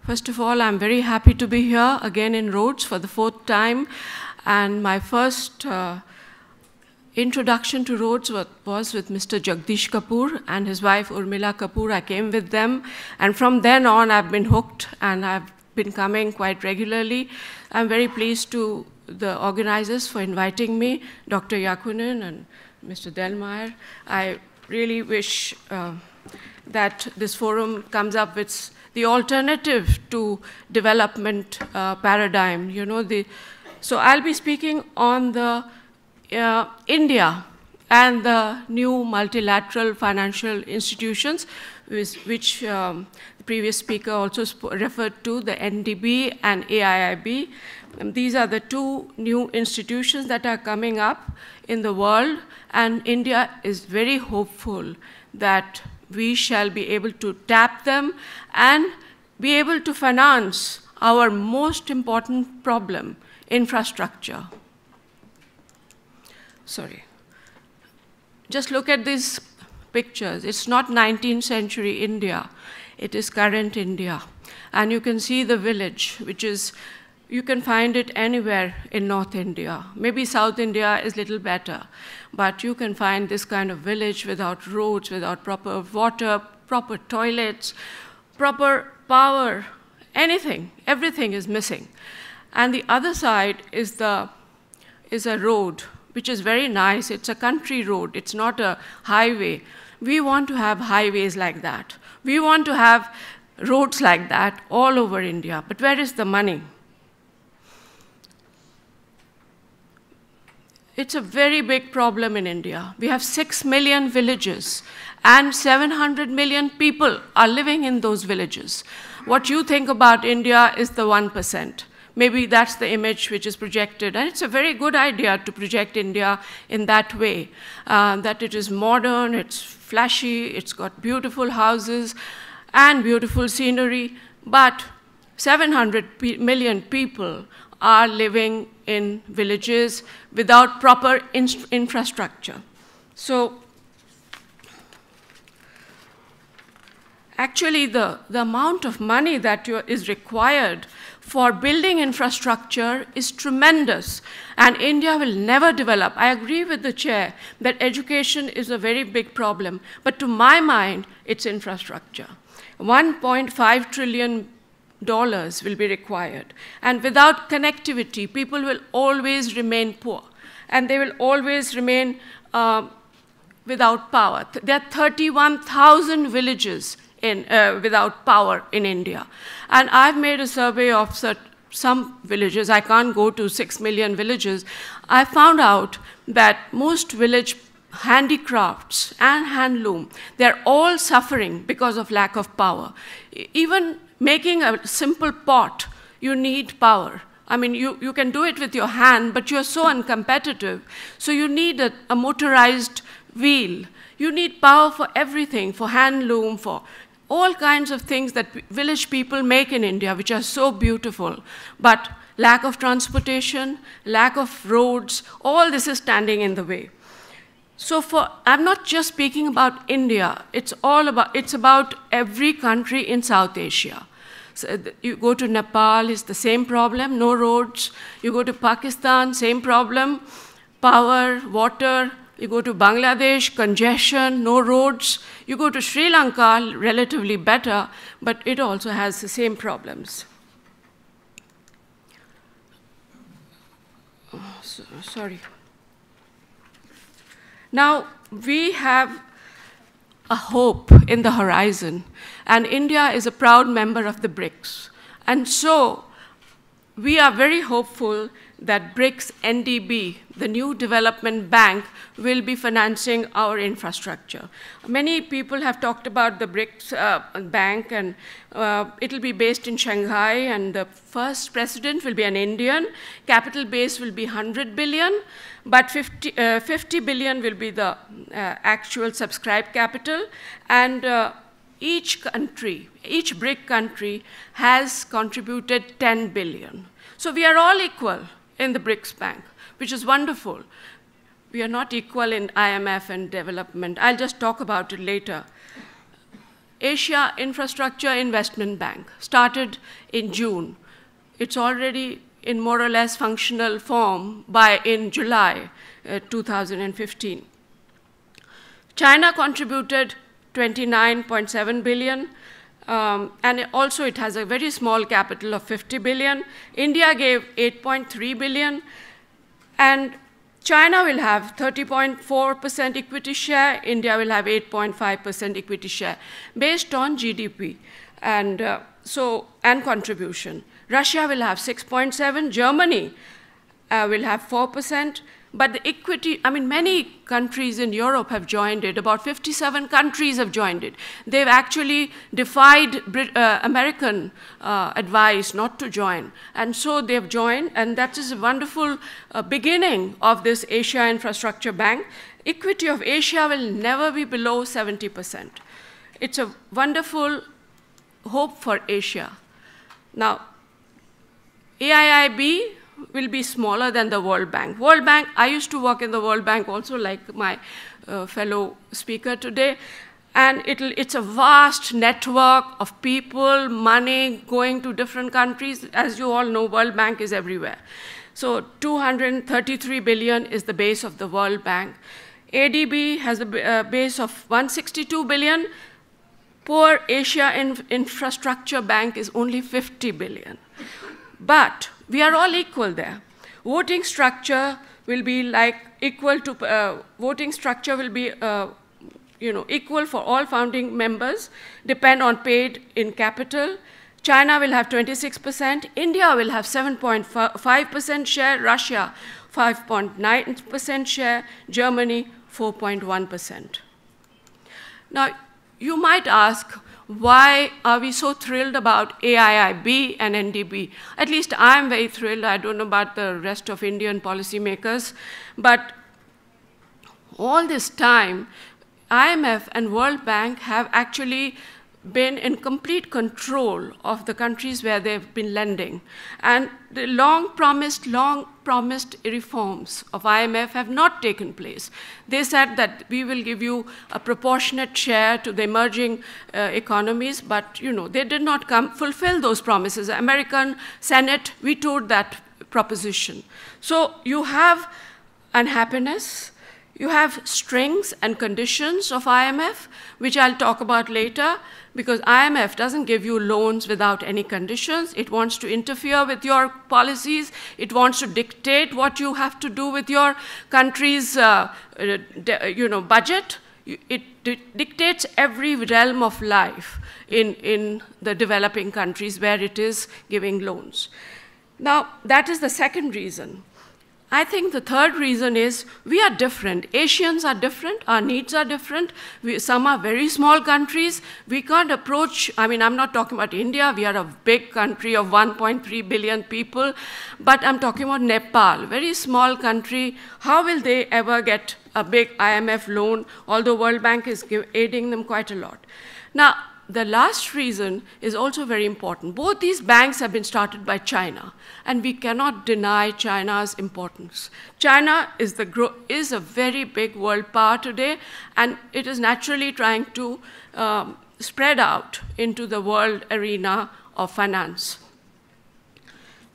First of all, I'm very happy to be here again in Rhodes for the 4th time. And my first introduction to Rhodes was with Mr. Jagdish Kapoor and his wife Urmila Kapoor. I came with them. And from then on, I've been hooked, and I've been coming quite regularly. I'm very pleased to the organizers for inviting me, Dr. Yakunin and Mr. Delmeyer. I really wish that this forum comes up with the alternative to development paradigm. So I'll be speaking on the India and the new multilateral financial institutions, which the previous speaker also referred to, the NDB and AIIB. These are the two new institutions that are coming up in the world, and India is very hopeful that we shall be able to tap them and be able to finance our most important problem, infrastructure. Sorry. Just look at these pictures. It's not 19th century India. It is current India. And you can see the village, which is, you can find it anywhere in North India. Maybe South India is a little better, but you can find this kind of village without roads, without proper water, proper toilets, proper power, anything. Everything is missing. And the other side is a road, which is very nice. It's a country road. It's not a highway. We want to have highways like that. We want to have roads like that all over India. But where is the money? It's a very big problem in India. We have 6 million villages, and 700 million people are living in those villages. What you think about India is the 1%. Maybe that's the image which is projected. And it's a very good idea to project India in that way, that it is modern, it's flashy, it's got beautiful houses and beautiful scenery, but 700 million people are living in villages without proper infrastructure. So actually, the amount of money that is required for building infrastructure is tremendous, and India will never develop. I agree with the chair that education is a very big problem, but to my mind, it's infrastructure. $1.5 trillion will be required. And without connectivity, people will always remain poor, and they will always remain without power. There are 31,000 villages without power in India. And I've made a survey of some villages. I can't go to 6 million villages. I found out that most village handicrafts and handloom, they're all suffering because of lack of power. Even making a simple pot, you need power. I mean, you can do it with your hand, but you're so uncompetitive. So you need a motorized wheel. You need power for everything, for handloom, for all kinds of things that village people make in India, which are so beautiful. But lack of transportation, lack of roads, all this is standing in the way. So I'm not just speaking about India, it's about every country in South Asia. So you go to Nepal, it's the same problem, no roads. You go to Pakistan, same problem, power, water. You go to Bangladesh, congestion, no roads. You go to Sri Lanka, relatively better, but it also has the same problems. Oh, sorry. Now, we have a hope in the horizon, and India is a proud member of the BRICS. And so we are very hopeful that BRICS NDB, the new development bank, will be financing our infrastructure. Many people have talked about the BRICS bank, and it'll be based in Shanghai, and the first president will be an Indian. Capital base will be 100 billion, but 50 billion will be the actual subscribed capital, and each BRIC country has contributed 10 billion. So we are all equal in the BRICS Bank, which is wonderful. We are not equal in IMF and development. I'll just talk about it later. Asia Infrastructure Investment Bank, started in June. It's already in more or less functional form in July 2015. China contributed 29.7 billion, and also it has a very small capital of 50 billion. India gave 8.3 billion, and China will have 30.4% equity share, India will have 8.5% equity share, based on GDP and contribution. Russia will have 6.7%, Germany will have 4%, but the equity, many countries in Europe have joined it. About 57 countries have joined it. They've actually defied American advice not to join. And so they've joined, and that is a wonderful beginning of this Asia Infrastructure Bank. Equity of Asia will never be below 70%. It's a wonderful hope for Asia. Now, AIIB will be smaller than the World Bank. World Bank, I used to work in the World Bank also, like my fellow speaker today, and it's a vast network of people, money going to different countries. As you all know, World Bank is everywhere. So 233 billion is the base of the World Bank. ADB has a base of 162 billion. Poor Asia Infrastructure Bank is only 50 billion. But we are all equal there. Voting structure will be equal for all founding members, depend on paid in capital. China will have 26%, India will have 7.5% share, Russia 5.9% share, Germany 4.1%. Now, you might ask, why are we so thrilled about AIIB and NDB? At least I'm very thrilled. I don't know about the rest of Indian policymakers. But all this time, IMF and World Bank have actually been in complete control of the countries where they've been lending. And the long promised reforms of IMF have not taken place. They said that we will give you a proportionate share to the emerging economies, but they did not fulfill those promises. The American Senate vetoed that proposition. So you have unhappiness, you have strings and conditions of IMF, which I'll talk about later, because IMF doesn't give you loans without any conditions. It wants to interfere with your policies. It wants to dictate what you have to do with your country's budget. It dictates every realm of life in the developing countries where it is giving loans. Now, that is the second reason. I think the third reason is we are different. Asians are different. Our needs are different. Some are very small countries. We can't approach, I'm not talking about India. We are a big country of 1.3 billion people. But I'm talking about Nepal, very small country. How will they ever get a big IMF loan, although World Bank is aiding them quite a lot? Now, the last reason is also very important. Both these banks have been started by China, and we cannot deny China's importance. China is a very big world power today, and it is naturally trying to spread out into the world arena of finance.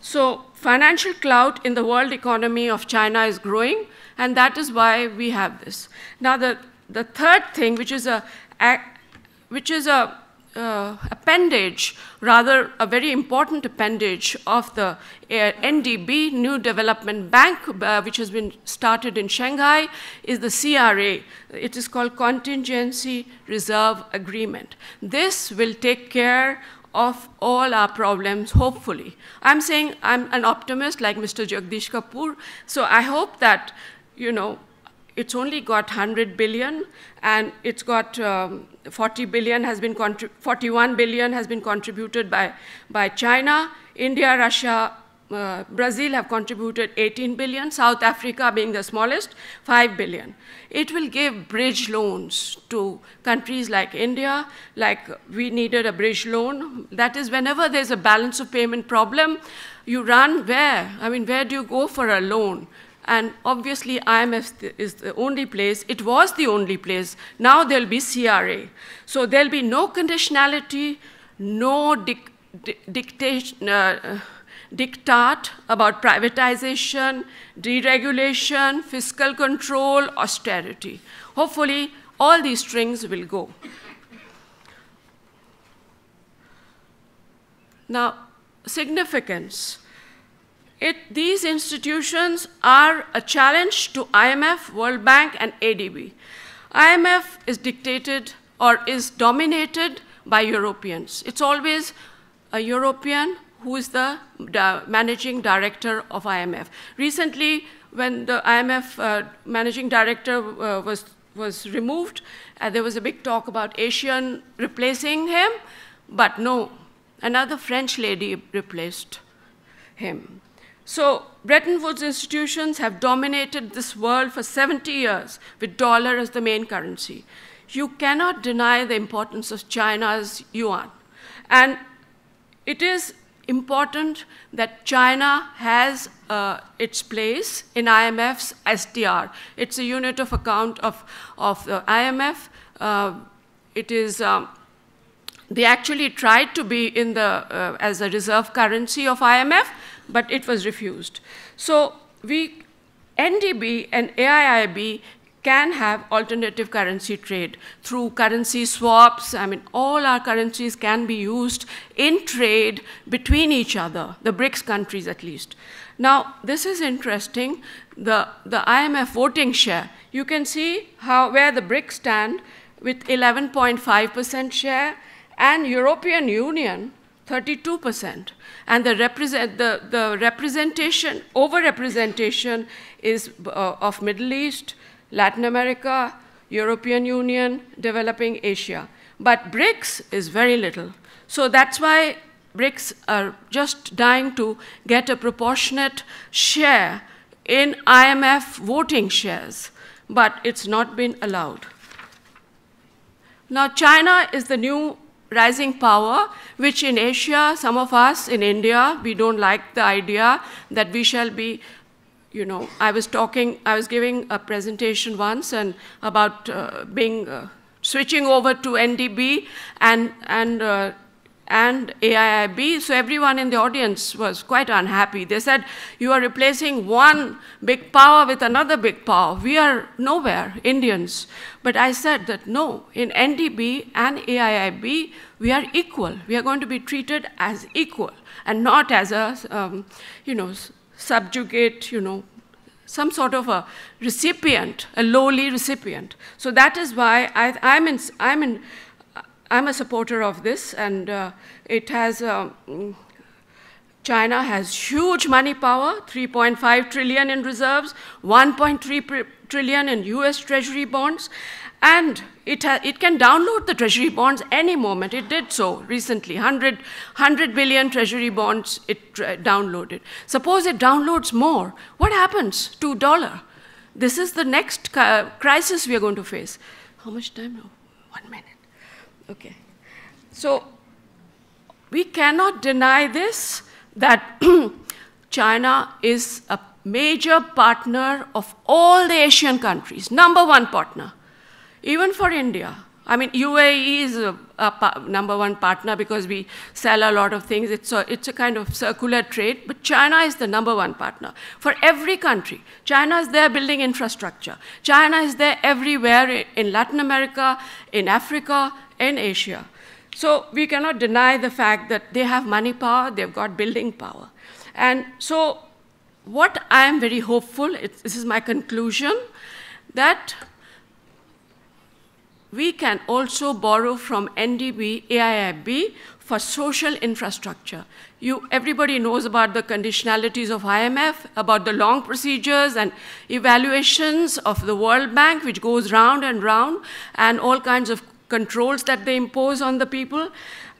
So financial clout in the world economy of China is growing, and that is why we have this. Now, the third thing, which is a appendage, rather a very important appendage of the NDB, New Development Bank, which has been started in Shanghai, is the CRA. It is called Contingency Reserve Agreement. This will take care of all our problems, hopefully. I'm saying I'm an optimist like Mr. Jagdish Kapoor, so I hope that, it's only got 100 billion, and it's got 41 billion has been contributed by China. India, Russia, Brazil have contributed 18 billion, South Africa being the smallest, 5 billion. It will give bridge loans to countries like India, like we needed a bridge loan. That is, whenever there's a balance of payment problem, you run where? Where do you go for a loan? And obviously, IMF is the only place. It was the only place. Now there'll be CRA. So there'll be no conditionality, no diktat about privatization, deregulation, fiscal control, austerity. Hopefully, all these strings will go. Now, significance. These institutions are a challenge to IMF, World Bank, and ADB. IMF is dictated or is dominated by Europeans. It's always a European who is the managing director of IMF. Recently, when the IMF managing director was removed, there was a big talk about Asian replacing him, but no, another French lady replaced him. So Bretton Woods institutions have dominated this world for 70 years with dollar as the main currency. You cannot deny the importance of China's yuan. And it is important that China has its place in IMF's SDR. It's a unit of account of the IMF. It is, they actually tried to be in the, as a reserve currency of IMF, but it was refused. So NDB and AIIB can have alternative currency trade through currency swaps. I mean, all our currencies can be used in trade between each other, the BRICS countries at least. Now, this is interesting, the IMF voting share. You can see where the BRICS stand with 11.5% share, and European Union, 32%. And the representation, over-representation is of Middle East, Latin America, European Union, developing Asia. But BRICS is very little. So that's why BRICS are just dying to get a proportionate share in IMF voting shares, but it's not been allowed. Now, China is the new rising power, which in Asia, some of us in India, we don't like the idea that we shall be, you know, I was giving a presentation once and about switching over to NDB and AIIB, so everyone in the audience was quite unhappy. They said, you are replacing one big power with another big power. We are nowhere, Indians. But I said that no, in NDB and AIIB, we are equal. We are going to be treated as equal and not as a, subjugate, some sort of a recipient, a lowly recipient. So that is why I'm a supporter of this, and it has, China has huge money power, 3.5 trillion in reserves, 1.3 trillion in US Treasury bonds, and it can download the Treasury bonds any moment. It did so recently, 100 billion Treasury bonds it downloaded. Suppose it downloads more, what happens to dollar? This is the next crisis we are going to face. How much time now? 1 minute. Okay. So we cannot deny this, that China is a major partner of all the Asian countries, #1 partner, even for India. I mean, UAE is a #1 partner because we sell a lot of things. It's a kind of circular trade, but China is the #1 partner. For every country, China is there building infrastructure. China is there everywhere in Latin America, in Africa, in Asia. So we cannot deny the fact that they have money power, they've got building power. And so what I am very hopeful, this is my conclusion, that we can also borrow from NDB, AIIB for social infrastructure. Everybody knows about the conditionalities of IMF, about the long procedures and evaluations of the World Bank, which goes round and round, and all kinds of controls that they impose on the people.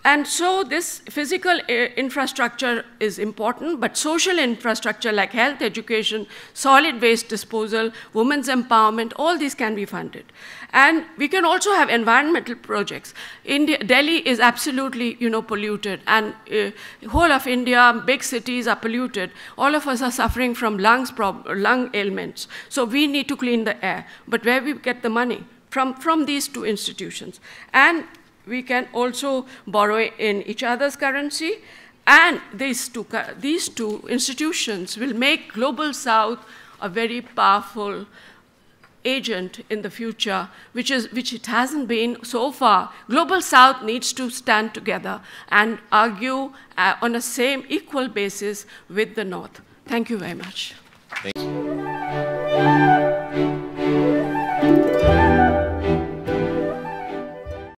And so this physical infrastructure is important, but social infrastructure like health, education, solid waste disposal, women's empowerment, all these can be funded. And we can also have environmental projects. Delhi is absolutely, polluted, and whole of India, big cities are polluted. All of us are suffering from lung ailments. So we need to clean the air. But where we get the money? From these two institutions. And we can also borrow in each other's currency, and these two institutions will make Global South a very powerful agent in the future, which it hasn't been so far. Global South needs to stand together and argue on a same equal basis with the North. Thank you very much. Thank you.